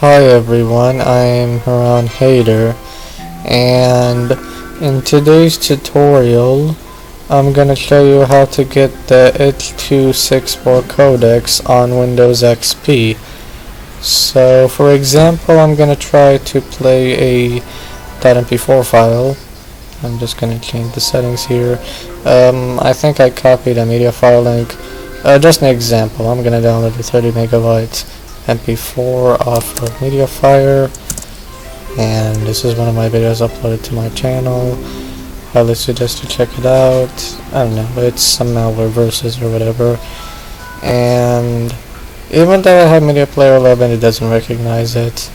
Hi everyone, I'm harounhaeder, and in today's tutorial I'm gonna show you how to get the H.264 codecs on Windows XP. So for example, I'm gonna try to play a .mp4 file. I'm just gonna change the settings here. I think I copied a media file link. Just an example, I'm gonna download a 30 megabyte MP4 off of MediaFire, and this is one of my videos uploaded to my channel. I highly suggest you check it out. I don't know, it's some malware versus or whatever, and even though I have Media Player 11, it doesn't recognize it.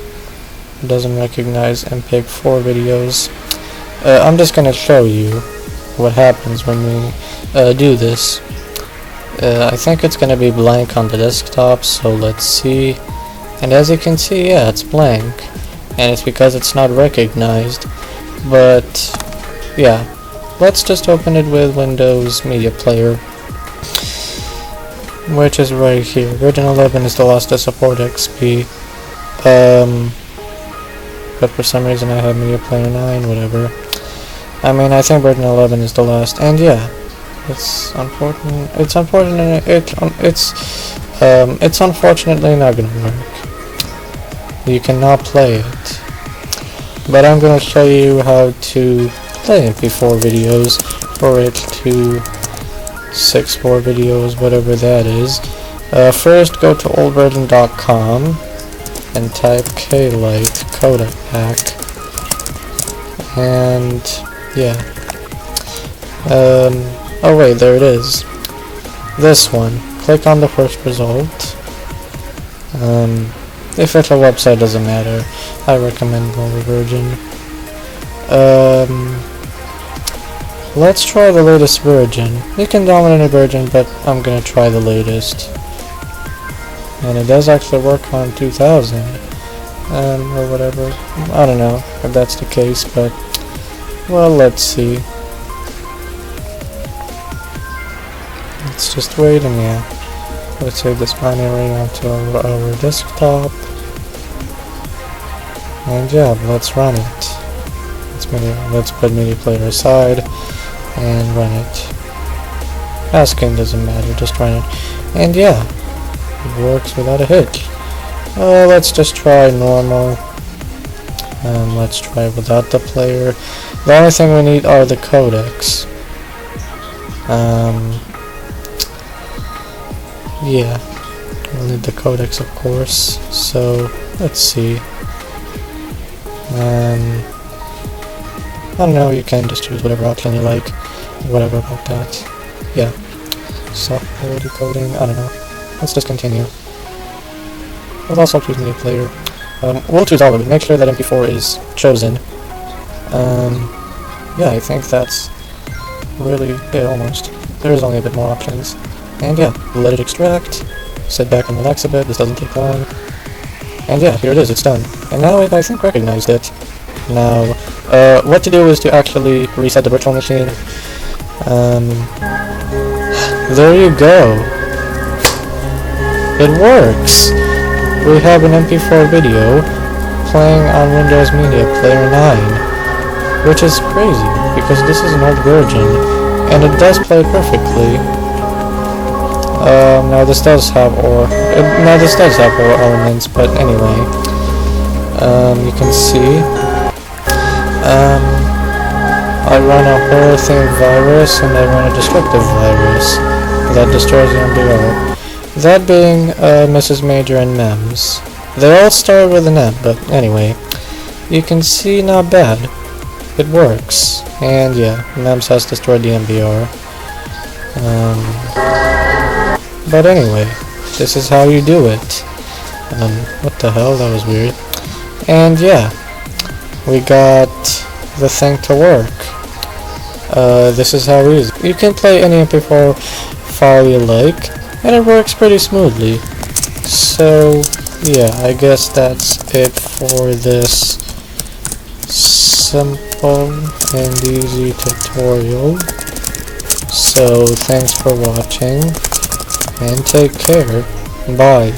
It doesn't recognize MPEG-4 videos. I'm just gonna show you what happens when we do this. I think it's gonna be blank on the desktop, so let's see. And as you can see, yeah, it's blank, and it's because it's not recognized. But yeah, let's just open it with Windows Media Player, which is right here. Version 11 is the last to support XP. But for some reason I have Media Player 9, whatever. I mean, I think version 11 is the last, and yeah. It's unfortunate. It's unfortunately not gonna work. You cannot play it. But I'm gonna show you how to play MP4 videos or H.264 videos, whatever that is. First, go to oldversion.com and type klite codec pack, and yeah. Oh wait, there it is. This one. Click on the first result. If it's a website, doesn't matter. I recommend older version. Let's try the latest version. You can download any version, but I'm gonna try the latest. And it does actually work on 2000. Or whatever. I don't know if that's the case, but well, let's see. Let's just wait, and yeah, let's save this binary onto our desktop, and yeah, let's run it. Let's put Media Player aside and run it. Asking doesn't matter, just run it, and yeah, it works without a hitch. Let's just try normal. Let's try without the player. The only thing we need are the codecs. Yeah, we'll need the codecs, of course. So let's see. I don't know, you can just choose whatever option you like, whatever about that. Yeah, software decoding, I don't know. Let's just continue. We'll also choose Media Player. We'll choose all of it. Make sure that MP4 is chosen. Yeah, I think that's really it, almost. There's only a bit more options. And yeah, let it extract, sit back and relax a bit, this doesn't take long. And yeah, here it is, it's done. And now it, I think, recognized it. Now, what to do is to actually reset the virtual machine. There you go. It works! We have an MP4 video playing on Windows Media Player 9, which is crazy, because this is an old version, and it does play perfectly. Now this does have OR elements, but anyway, you can see, I run a horror-themed virus, and I run a destructive virus that destroys the MBR. That being, Mrs. Major and Mems. They all start with an M, but anyway, you can see, not bad. It works, and yeah, Mems has destroyed the MBR. But anyway, this is how you do it. What the hell, that was weird. And yeah, we got the thing to work. This is how easy. You can play any MP4 file you like, and it works pretty smoothly. So yeah, I guess that's it for this simple and easy tutorial. So thanks for watching, and take care. Bye.